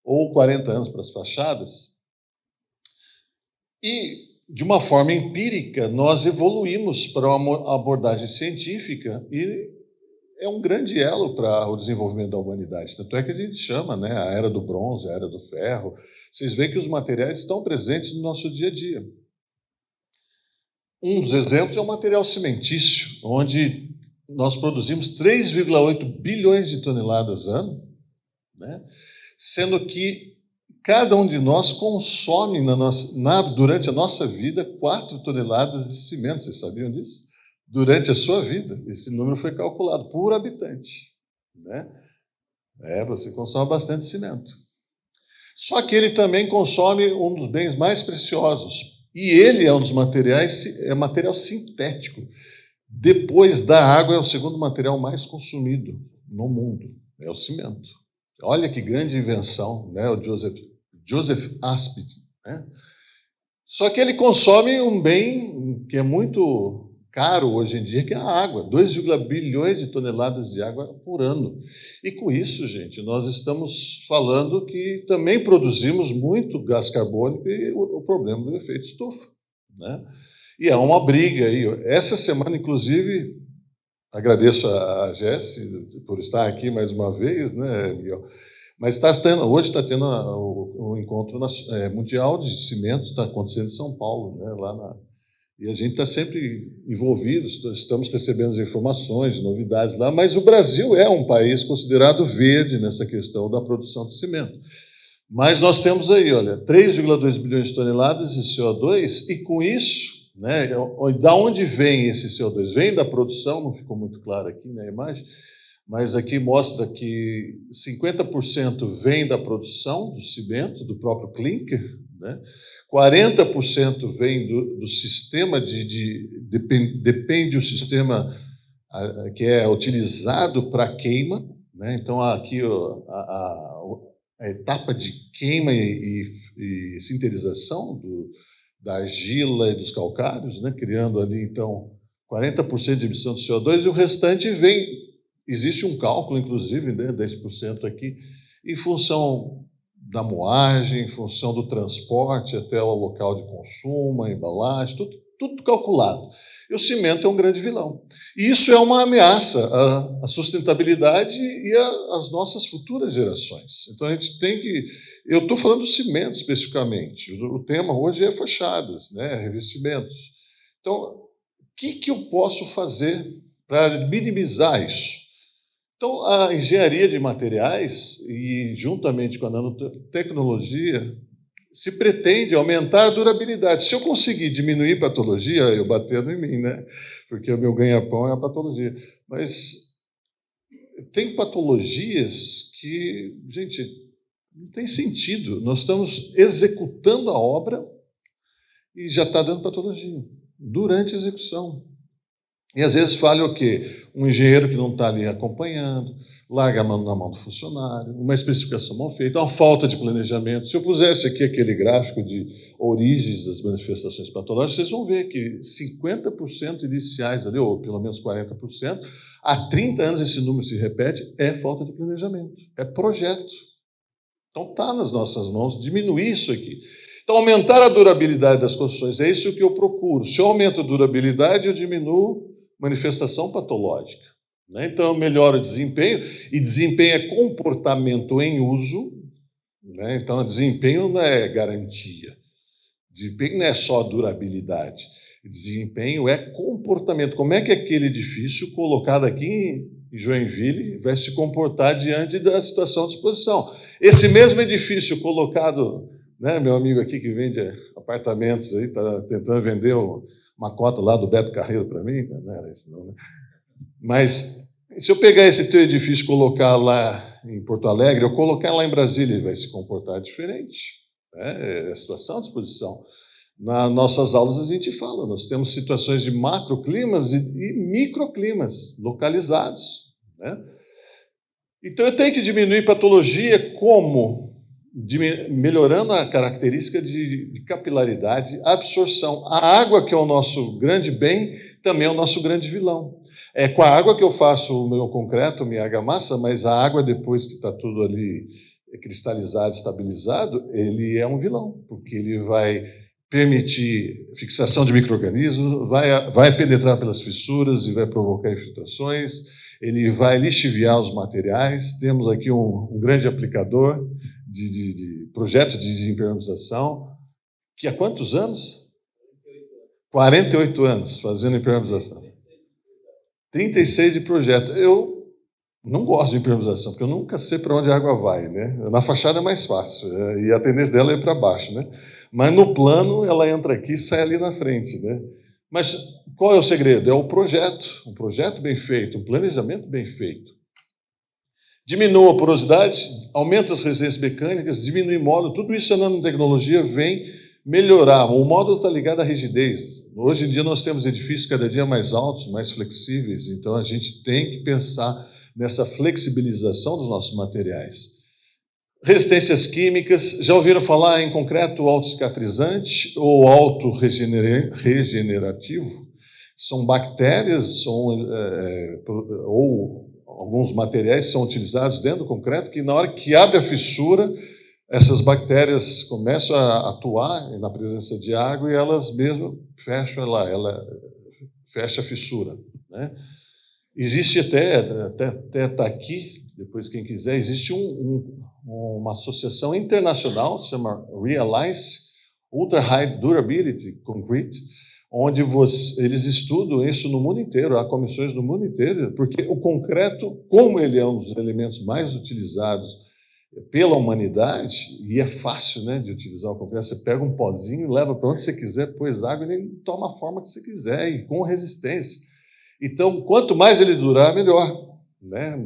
ou 40 anos para as fachadas. E, de uma forma empírica, nós evoluímos para uma abordagem científica e é um grande elo para o desenvolvimento da humanidade. Tanto é que a gente chama, né, a Era do Bronze, a Era do Ferro. Vocês veem que os materiais estão presentes no nosso dia a dia. Um dos exemplos é o material cimentício, onde nós produzimos 3,8 bilhões de toneladas ano, né? Sendo que cada um de nós consome durante a nossa vida 4 toneladas de cimento. Vocês sabiam disso? Durante a sua vida. Esse número foi calculado por habitante. Né? Você consome bastante cimento. Só que ele também consome um dos bens mais preciosos. E ele é um dos materiais, é material sintético. Depois da água, é o segundo material mais consumido no mundo. É o cimento. Olha que grande invenção, né? O Joseph Aspin. Né? Só que ele consome um bem que é muito caro hoje em dia, que é a água. 2,1 bilhões de toneladas de água por ano. E com isso, gente, nós estamos falando que também produzimos muito gás carbônico e o problema do efeito estufa. Né? E é uma briga aí. Essa semana, inclusive, agradeço a Jesse por estar aqui mais uma vez, né, Miguel? Mas hoje está tendo o encontro mundial de cimento, está acontecendo em São Paulo, né, e a gente está sempre envolvido, estamos recebendo as informações, novidades lá, mas o Brasil é um país considerado verde nessa questão da produção de cimento. Mas nós temos aí, olha, 3,2 bilhões de toneladas de CO2, e com isso, né, da onde vem esse CO2? Vem da produção, não ficou muito claro aqui na imagem, mas aqui mostra que 50% vem da produção do cimento, do próprio clinker, né? 40% vem do sistema depende do sistema que é utilizado para queima, né? Então aqui a etapa de queima e sinterização da argila e dos calcários, né? Criando ali então 40% de emissão de CO2, e o restante existe um cálculo inclusive, né, 10% aqui, em função da moagem, em função do transporte até o local de consumo, a embalagem, tudo calculado. E o cimento é um grande vilão. E isso é uma ameaça à sustentabilidade e às nossas futuras gerações. Então, a gente tem que... Eu estou falando do cimento especificamente. O tema hoje é fachadas, né, revestimentos. Então, o que eu posso fazer para minimizar isso? Então, a engenharia de materiais, e juntamente com a nanotecnologia, se pretende aumentar a durabilidade. Se eu conseguir diminuir patologia, eu batendo em mim, né? Porque o meu ganha-pão é a patologia. Mas tem patologias que, gente, não tem sentido. Nós estamos executando a obra e já está dando patologia durante a execução. E às vezes falha o quê? Um engenheiro que não está ali acompanhando, larga a mão na mão do funcionário, uma especificação mal feita, uma falta de planejamento. Se eu pusesse aqui aquele gráfico de origens das manifestações patológicas, vocês vão ver que 50% iniciais ali, ou pelo menos 40%, há 30 anos esse número se repete, é falta de planejamento, é projeto. Então está nas nossas mãos diminuir isso aqui. Então, aumentar a durabilidade das construções, é isso que eu procuro. Se eu aumento a durabilidade, eu diminuo manifestação patológica. né? Então, eu melhoro o desempenho, e desempenho é comportamento em uso, né? Então, desempenho não é garantia. Desempenho não é só durabilidade. Desempenho é comportamento. Como é que aquele edifício colocado aqui em Joinville vai se comportar diante da situação de exposição? Esse mesmo edifício colocado, né, meu amigo aqui que vende apartamentos aí, está tentando vender uma cota lá do Beto Carreiro para mim, não era isso não, né? Mas se eu pegar esse teu edifício e colocar lá em Porto Alegre, eu colocar lá em Brasília, ele vai se comportar diferente. É a situação de exposição. Nas nossas aulas a gente fala, nós temos situações de macroclimas e microclimas localizados, né? Então eu tenho que diminuir patologia como? Melhorando a característica de capilaridade, absorção. A água, que é o nosso grande bem, também é o nosso grande vilão. É com a água que eu faço o meu concreto, minha argamassa, mas a água, depois que está tudo ali cristalizado, estabilizado, ele é um vilão, porque ele vai permitir fixação de micro-organismos, vai penetrar pelas fissuras e vai provocar infiltrações, ele vai lixiviar os materiais. Temos aqui um grande aplicador de projeto de desimpermeabilização, que há quantos anos? 48 anos fazendo impermeabilização. 36 de projeto. Eu não gosto de impermeabilização, porque eu nunca sei para onde a água vai, né? Na fachada é mais fácil, e a tendência dela é ir para baixo, né? Mas no plano, ela entra aqui e sai ali na frente, né? Mas qual é o segredo? É o projeto, um projeto bem feito, um planejamento bem feito. Diminua a porosidade, aumenta as resistências mecânicas, diminui o módulo, tudo isso a nanotecnologia vem melhorar. O módulo está ligado à rigidez. Hoje em dia nós temos edifícios cada dia mais altos, mais flexíveis, então a gente tem que pensar nessa flexibilização dos nossos materiais. Resistências químicas, já ouviram falar em concreto autocicatrizante ou autorregenerativo? São bactérias, ou alguns materiais são utilizados dentro do concreto, que na hora que abre a fissura, essas bactérias começam a atuar na presença de água e elas mesmas fecham ela fecha a fissura, né? Existe até está aqui, depois quem quiser, existe uma associação internacional, se chama Realize Ultra High Durability Concrete, onde eles estudam isso no mundo inteiro, há comissões no mundo inteiro, porque o concreto, como ele é um dos elementos mais utilizados pela humanidade, e é fácil, né, de utilizar o concreto, você pega um pozinho, leva para onde você quiser, pôs água e ele toma a forma que você quiser, e com resistência. Então, quanto mais ele durar, melhor, né?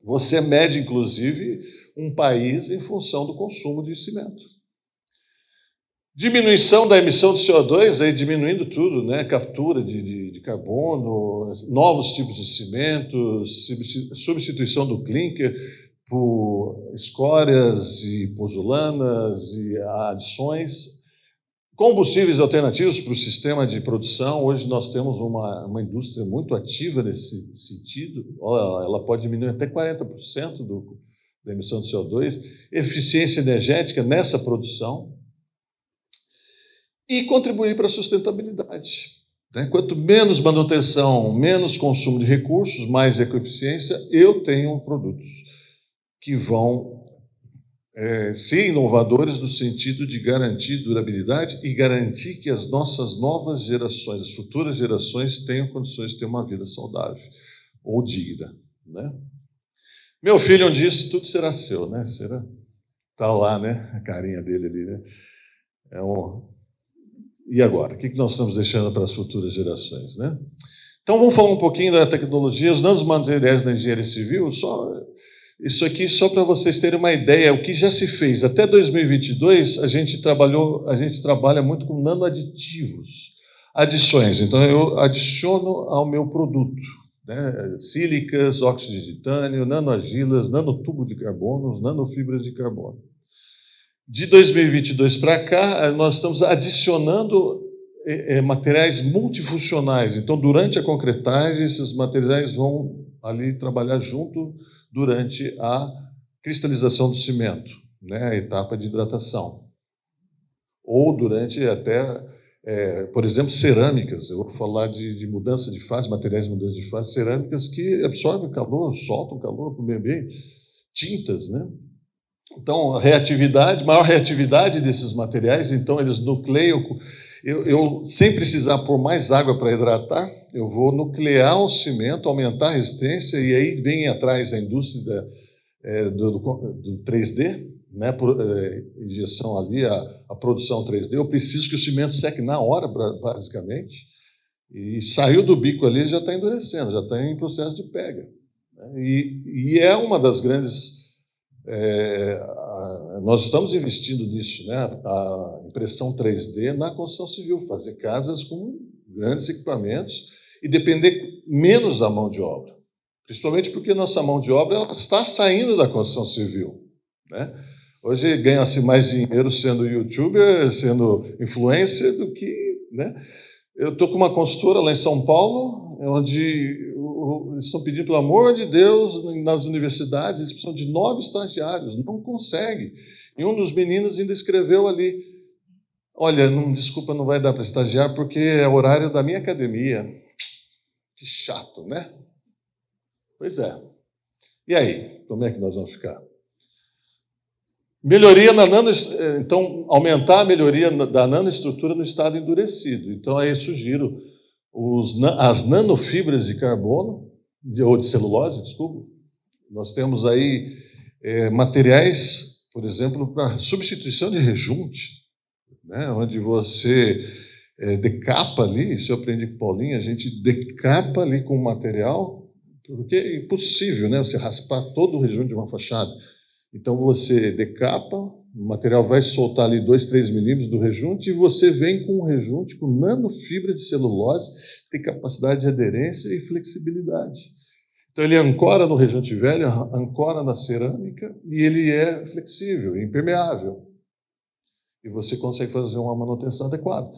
Você mede, inclusive, um país em função do consumo de cimento. Diminuição da emissão de CO2, aí diminuindo tudo, né? Captura de carbono, novos tipos de cimento, substituição do clinker por escórias e pozolanas e adições. Combustíveis alternativos para o sistema de produção. Hoje nós temos uma indústria muito ativa nesse sentido. Ela pode diminuir até 40% da emissão de CO2. Eficiência energética nessa produção. E contribuir para a sustentabilidade, né? Quanto menos manutenção, menos consumo de recursos, mais ecoeficiência, eu tenho produtos que vão ser inovadores no sentido de garantir durabilidade e garantir que as nossas novas gerações, as futuras gerações, tenham condições de ter uma vida saudável ou digna, né? Meu filho um dia disse, tudo será seu, né? Está lá, né? A carinha dele ali, né? E agora? O que nós estamos deixando para as futuras gerações, né? Então, vamos falar um pouquinho da tecnologia, os nanomateriais da engenharia civil. Isso aqui só para vocês terem uma ideia, o que já se fez. Até 2022, a gente trabalha muito com nanoaditivos, adições. Então, eu adiciono ao meu produto, né? Sílicas, óxido de titânio, nanoargilas, nanotubo de carbono, nanofibras de carbono. De 2022 para cá, nós estamos adicionando materiais multifuncionais. Então, durante a concretagem, esses materiais vão ali trabalhar junto durante a cristalização do cimento, né, a etapa de hidratação. Ou durante até por exemplo, cerâmicas. Eu vou falar de mudança de fase, materiais de mudança de fase, cerâmicas que absorvem calor, soltam calor para o meio ambiente, tintas, né? Então, maior reatividade desses materiais, então eles nucleiam. Eu sem precisar pôr mais água para hidratar, eu vou nuclear o cimento, aumentar a resistência, e aí vem atrás a indústria do 3D, né, por injeção ali, a produção 3D. Eu preciso que o cimento seque na hora, basicamente, e saiu do bico ali, já está endurecendo, já está em processo de pega. Né? E é uma das grandes... nós estamos investindo nisso, né? A impressão 3D na construção civil, fazer casas com grandes equipamentos e depender menos da mão de obra, principalmente porque nossa mão de obra ela está saindo da construção civil, né? Hoje ganha-se mais dinheiro sendo youtuber, sendo influencer, do que... né? Eu estou com uma consultora lá em São Paulo, onde eles estão pedindo, pelo amor de Deus, nas universidades, eles precisam de 9 estagiários, não consegue. E um dos meninos ainda escreveu ali, olha, desculpa, não vai dar para estagiar porque é horário da minha academia. Que chato, né? Pois é. E aí, como é que nós vamos ficar? Melhoria então, aumentar a melhoria da nanoestrutura no estado endurecido. Então, aí eu sugiro as nanofibras de carbono, ou de celulose, desculpa. Nós temos aí materiais, por exemplo, para substituição de rejunte, né, onde você decapa ali, isso eu aprendi com o Paulinho, a gente decapa ali com o material, porque é impossível, né, você raspar todo o rejunte de uma fachada. Então, você decapa, o material vai soltar ali 2, 3 milímetros do rejunte e você vem com um rejunte com nanofibra de celulose, tem capacidade de aderência e flexibilidade. Então, ele ancora no rejunte velho, ancora na cerâmica e ele é flexível, impermeável. E você consegue fazer uma manutenção adequada.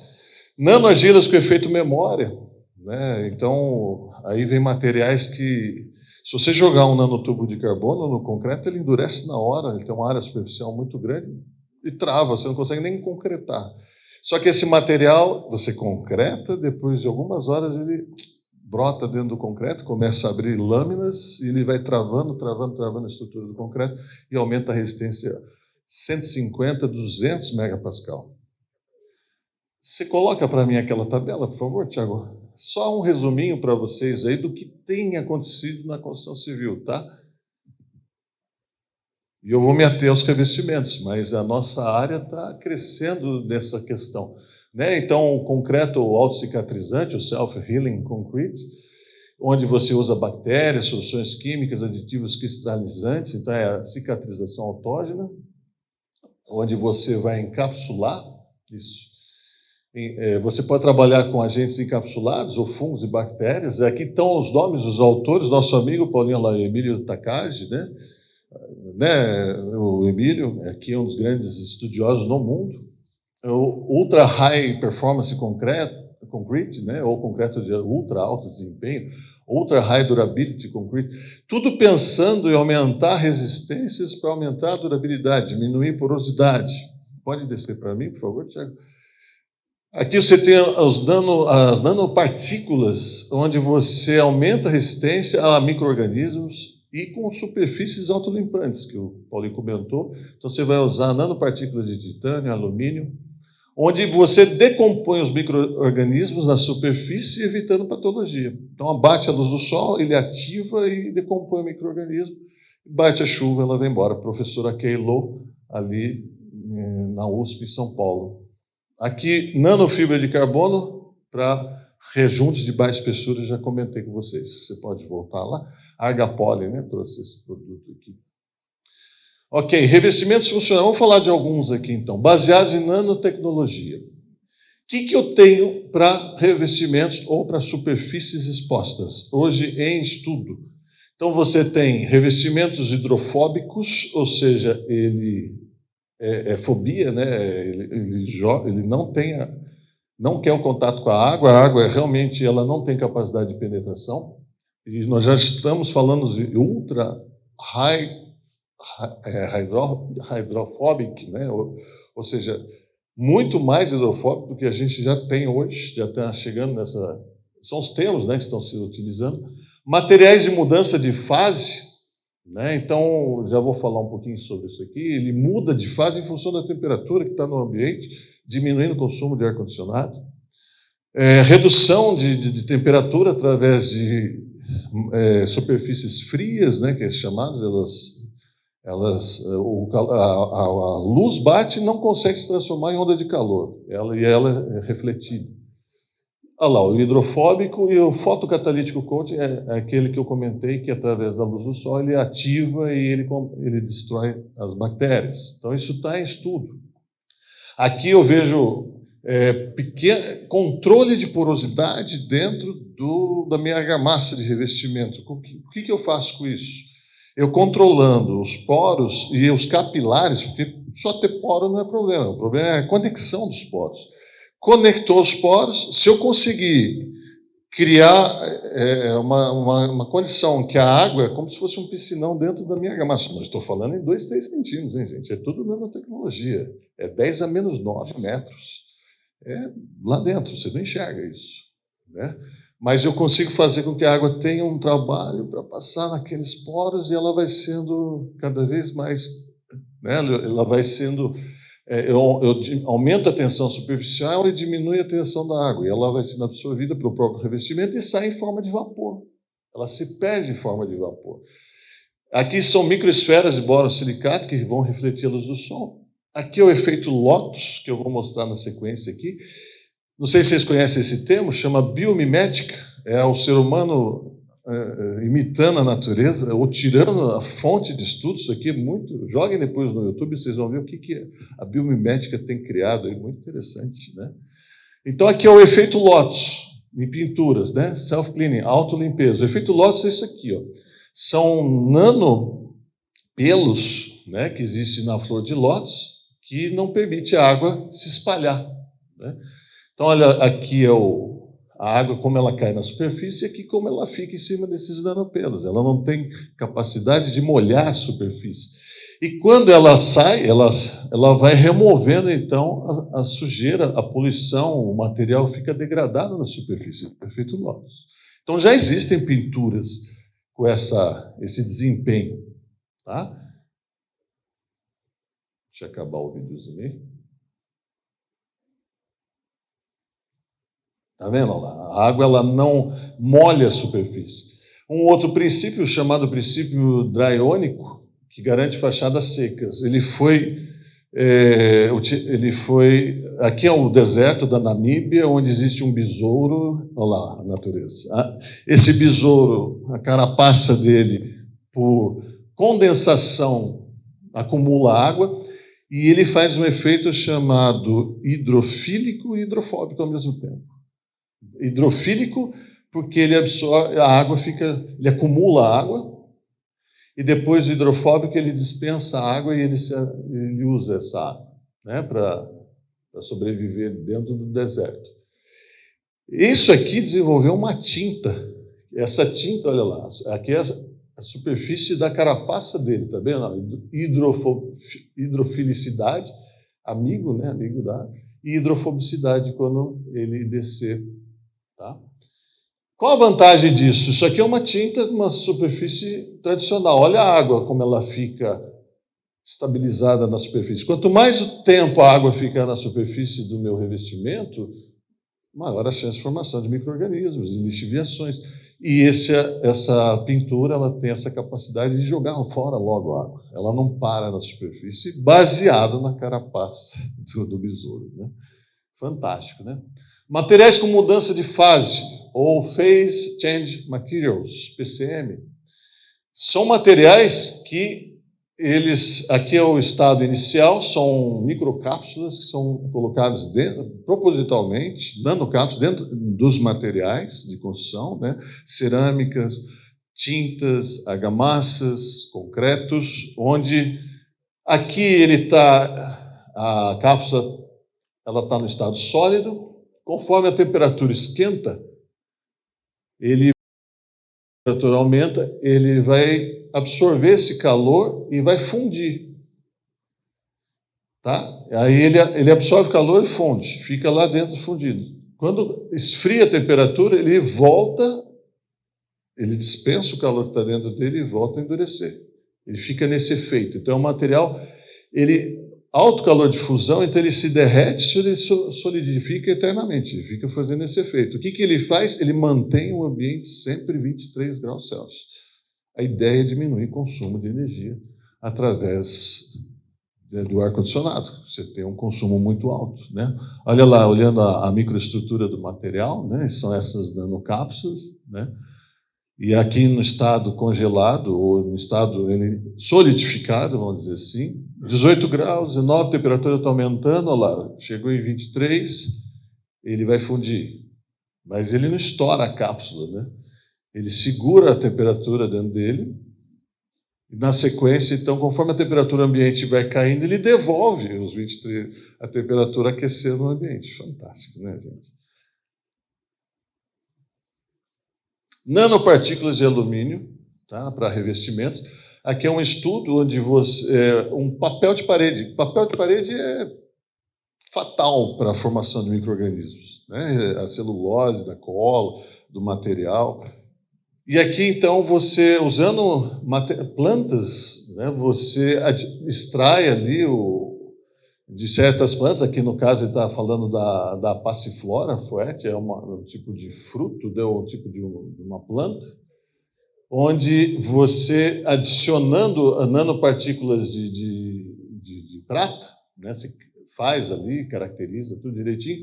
Nanoargilas com efeito memória, né? Então, aí vem materiais que... Se você jogar um nanotubo de carbono no concreto, ele endurece na hora, ele tem uma área superficial muito grande e trava, você não consegue nem concretar. Só que esse material, você concreta, depois de algumas horas ele brota dentro do concreto, começa a abrir lâminas e ele vai travando a estrutura do concreto e aumenta a resistência 150, 200 megapascal. Você coloca para mim aquela tabela, por favor, Tiago? Só um resuminho para vocês aí do que tem acontecido na construção civil, tá? E eu vou me ater aos revestimentos, mas a nossa área está crescendo nessa questão, né? Então, o concreto autocicatrizante, o self-healing concrete, onde você usa bactérias, soluções químicas, aditivos cristalizantes, então é a cicatrização autógena, onde você vai encapsular isso. Você pode trabalhar com agentes encapsulados, ou fungos e bactérias. Aqui estão os nomes dos autores, nosso amigo Paulinho lá, Emílio Takagi, né? O Emílio aqui é um dos grandes estudiosos no mundo. O Ultra High Performance Concrete, né? Ou concreto de ultra alto desempenho, Ultra High Durability Concrete, tudo pensando em aumentar resistências para aumentar a durabilidade, diminuir porosidade. Pode descer para mim, por favor, Tiago? Aqui você tem as nanopartículas, onde você aumenta a resistência a micro-organismos e com superfícies autolimpantes, que o Paulinho comentou. Então, você vai usar nanopartículas de titânio, alumínio, onde você decompõe os micro-organismos na superfície, evitando patologia. Então, abate a luz do sol, ele ativa e decompõe o micro-organismo, bate a chuva, ela vai embora. A professora Keilo, ali na USP, em São Paulo. Aqui, nanofibra de carbono para rejuntes de baixa espessura, já comentei com vocês. Você pode voltar lá. Argapoli, né? Trouxe esse produto aqui. Ok, revestimentos funcionais. Vamos falar de alguns aqui, então. Baseados em nanotecnologia. O que eu tenho para revestimentos ou para superfícies expostas? Hoje, em estudo. Então, você tem revestimentos hidrofóbicos, ou seja, ele... fobia, né? Ele não quer o contato com a água realmente ela não tem capacidade de penetração, e nós já estamos falando de ultra hydrophobic, né? Ou seja, muito mais hidrofóbico do que a gente já tem hoje, já está chegando nessa... São os termos, né, que estão se utilizando. Materiais de mudança de fase, né? Então, já vou falar um pouquinho sobre isso aqui. Ele muda de fase em função da temperatura que está no ambiente, diminuindo o consumo de ar-condicionado. Redução de temperatura através de superfícies frias, né, que é chamadas, a luz bate e não consegue se transformar em onda de calor, ela é refletida. Olha lá, o hidrofóbico e o fotocatalítico coating é aquele que eu comentei, que através da luz do sol ele ativa e ele destrói as bactérias. Então isso está em estudo. Aqui eu vejo controle de porosidade dentro da minha argamassa de revestimento. O que eu faço com isso? Eu controlando os poros e os capilares, porque só ter poro não é problema, o problema é a conexão dos poros. Conectou os poros, se eu conseguir criar uma condição que a água é como se fosse um piscinão dentro da minha argamassa. Mas estou falando em 2, 3 centímetros, hein, gente? É tudo nanotecnologia. É 10 a menos 9 metros. Lá dentro, você não enxerga isso, né? Mas eu consigo fazer com que a água tenha um trabalho para passar naqueles poros e ela vai sendo cada vez mais, né? Ela vai sendo, eu aumento a tensão superficial e diminui a tensão da água, e ela vai sendo absorvida pelo próprio revestimento e sai em forma de vapor. Ela se perde em forma de vapor. Aqui são microesferas de borosilicato que vão refletir a luz do sol. Aqui é o efeito Lotus, que eu vou mostrar na sequência aqui. Não sei se vocês conhecem esse termo, chama biomimética. É o ser humano imitando a natureza, ou tirando a fonte de estudos. Isso aqui é muito... Joguem depois no YouTube, vocês vão ver o que a biomimética tem criado. É muito interessante, né? Então, aqui é o efeito Lotus, em pinturas, né? Self-cleaning, autolimpeza. O efeito Lotus é isso aqui, ó. São nanopelos, né, que existem na flor de lótus, que não permite a água se espalhar, né? Então, olha, aqui é a água como ela cai na superfície e aqui como ela fica em cima desses nanopelos. Ela não tem capacidade de molhar a superfície. E quando ela sai, ela vai removendo, então, a sujeira, a poluição, o material fica degradado na superfície, efeito Lotus. Então, já existem pinturas com esse desempenho, tá? Deixa eu acabar o videozinho aí. Tá vendo lá? A água ela não molha a superfície. Um outro princípio, chamado princípio draiônico, que garante fachadas secas. Ele foi... Aqui é o deserto da Namíbia, onde existe um besouro. Olha lá a natureza. Esse besouro, a carapaça dele, por condensação, acumula água e ele faz um efeito chamado hidrofílico e hidrofóbico ao mesmo tempo. Hidrofílico porque ele absorve a água, ele acumula água. E depois do hidrofóbico, ele dispensa a água e ele usa essa água, né, para sobreviver dentro do deserto. Isso aqui desenvolveu uma tinta. Essa tinta, olha lá, aqui é a superfície da carapaça dele, tá vendo? Hidrofilicidade, amigo, né, amigo da água, e hidrofobicidade quando ele descer, tá? Qual a vantagem disso? Isso aqui é uma tinta, uma superfície tradicional. Olha a água como ela fica estabilizada na superfície. Quanto mais tempo a água fica na superfície do meu revestimento, maior a chance de formação de micro-organismos, de lixiviações. E essa pintura ela tem essa capacidade de jogar fora logo a água. Ela não para na superfície, baseado na carapaça do besouro, né? Fantástico, né? Materiais com mudança de fase, ou Phase Change Materials, PCM, são materiais que aqui é o estado inicial, são microcápsulas que são colocadas propositalmente, nanocápsulas, dentro dos materiais de construção, né? Cerâmicas, tintas, argamassas, concretos, onde aqui a cápsula ela está no estado sólido. Conforme a temperatura esquenta, a temperatura aumenta, ele vai absorver esse calor e vai fundir. Tá? Aí ele absorve calor e funde, fica lá dentro fundido. Quando esfria a temperatura, ele volta, ele dispensa o calor que está dentro dele e volta a endurecer. Ele fica nesse efeito. Então, é um material, alto calor de fusão, então ele se derrete, ele solidifica eternamente, ele fica fazendo esse efeito. O que ele faz? Ele mantém o ambiente sempre 23 graus Celsius. A ideia é diminuir o consumo de energia através do ar-condicionado. Você tem um consumo muito alto, né? Olha lá, olhando a microestrutura do material, né? São essas nanocápsulas, né? E aqui no estado congelado, ou no estado solidificado, vamos dizer assim, 18 graus, 19, a temperatura está aumentando, olha lá, chegou em 23, ele vai fundir. Mas ele não estoura a cápsula, né? Ele segura a temperatura dentro dele, e na sequência, então, conforme a temperatura ambiente vai caindo, ele devolve os 23, a temperatura aquecendo o ambiente. Fantástico, né, gente? Nanopartículas de alumínio, tá, para revestimentos. Aqui é um estudo onde um papel de parede. Papel de parede é fatal para a formação de micro-organismos, né? A celulose da cola, do material. E aqui, então, você, usando plantas, né, você extrai ali de certas plantas, aqui no caso ele está falando da passiflora fuerte, é um tipo de fruto, um tipo de uma planta, onde você, adicionando nanopartículas de prata, né, você faz ali, caracteriza tudo direitinho,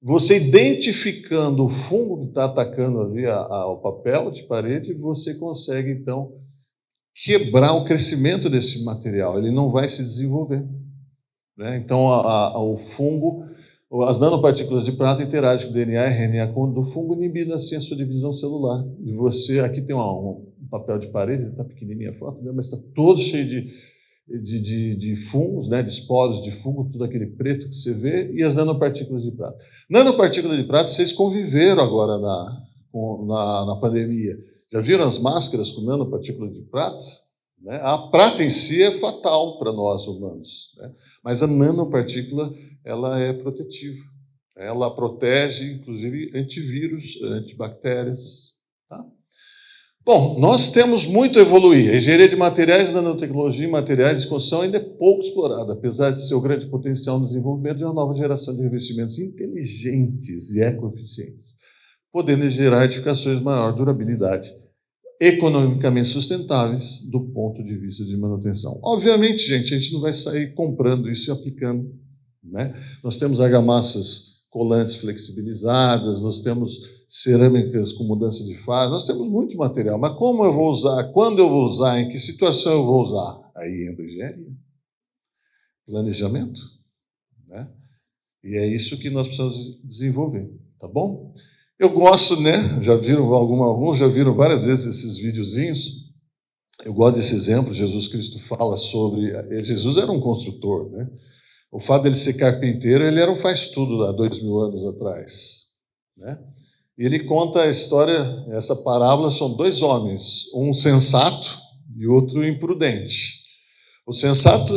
você identificando o fungo que está atacando ali ao papel de parede, você consegue, então, quebrar o crescimento desse material. Ele não vai se desenvolver, né? Então, o fungo, as nanopartículas de prata interagem com o DNA e RNA do fungo, inibindo assim a sua divisão celular. E você, aqui tem um papel de parede, está pequenininha a foto, né? Mas está todo cheio de fungos, né, de esporos de fungo, tudo aquele preto que você vê, e as nanopartículas de prata. Nanopartículas de prata, vocês conviveram agora na pandemia. Já viram as máscaras com nanopartículas de prata? Né? A prata em si é fatal para nós humanos, né? Mas a nanopartícula, ela é protetiva. Ela protege, inclusive, antivírus, antibactérias. Tá? Bom, nós temos muito a evoluir. A engenharia de materiais, nanotecnologia e materiais de construção ainda é pouco explorada, apesar de seu grande potencial no desenvolvimento de uma nova geração de revestimentos inteligentes e ecoeficientes, podendo gerar edificações de maior durabilidade, economicamente sustentáveis do ponto de vista de manutenção. Obviamente, gente, a gente não vai sair comprando isso e aplicando, né? Nós temos argamassas colantes flexibilizadas, nós temos cerâmicas com mudança de fase, nós temos muito material, mas como eu vou usar, quando eu vou usar, em que situação eu vou usar? Aí entra engenharia, planejamento, né? E é isso que nós precisamos desenvolver, tá bom? Eu gosto, né? Alguns já viram várias vezes esses videozinhos. Eu gosto desse exemplo. Jesus Cristo fala sobre. Jesus era um construtor, né? O fato dele ser carpinteiro, ele era um faz-tudo há 2000 anos atrás, né? E ele conta a história, essa parábola são dois homens, um sensato e outro imprudente. O sensato,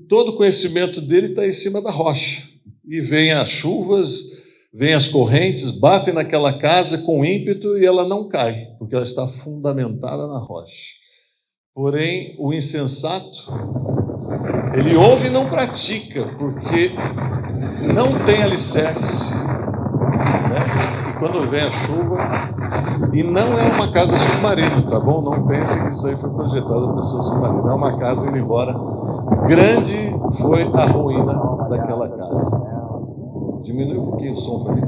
todo o conhecimento dele está em cima da rocha. E vem as chuvas, vem as correntes, batem naquela casa com ímpeto e ela não cai, porque ela está fundamentada na rocha. Porém, o insensato, ele ouve e não pratica, porque não tem alicerce, né? E quando vem a chuva, e não é uma casa submarina, tá bom? Não pensem que isso aí foi projetado para ser submarino. É uma casa indo embora. Grande foi a ruína daquela casa. Diminui um pouquinho o som para mim.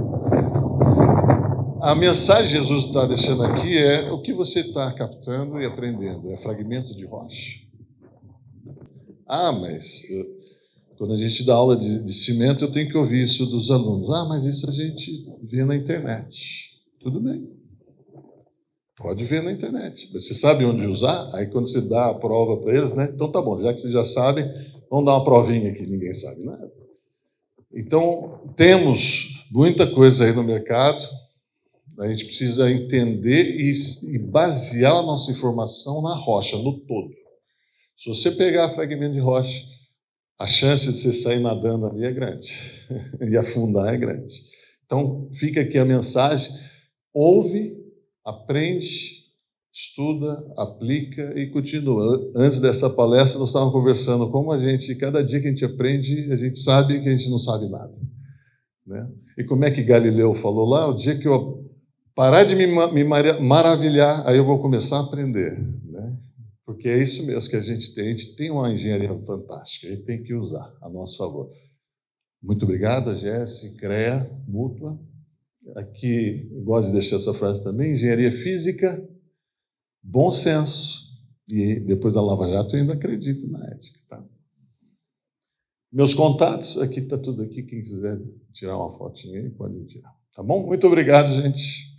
A mensagem que Jesus está deixando aqui é o que você está captando e aprendendo. É fragmento de rocha. Mas quando a gente dá aula de cimento, eu tenho que ouvir isso dos alunos. Mas isso a gente vê na internet. Tudo bem. Pode ver na internet. Você sabe onde usar? Aí quando você dá a prova para eles, né? Então tá bom, já que vocês já sabem, vamos dar uma provinha aqui, ninguém sabe nada. Então, temos muita coisa aí no mercado, a gente precisa entender e basear a nossa informação na rocha, no todo. Se você pegar fragmento de rocha, a chance de você sair nadando ali é grande, e afundar é grande. Então, fica aqui a mensagem: ouve, aprende, estuda, aplica e continua. Antes dessa palestra, nós estávamos conversando como cada dia que a gente aprende, a gente sabe que a gente não sabe nada, né? E como é que Galileu falou lá? O dia que eu parar de me maravilhar, aí eu vou começar a aprender, né? Porque é isso mesmo que a gente tem uma engenharia fantástica, a gente tem que usar a nosso favor. Muito obrigado, Jéssica, CREA, Mútua. Aqui, eu gosto de deixar essa frase também: engenharia física, bom senso, e depois da Lava Jato eu ainda acredito na ética. Tá? Meus contatos, aqui está tudo aqui, quem quiser tirar uma fotinha aí, pode tirar. Tá bom? Muito obrigado, gente.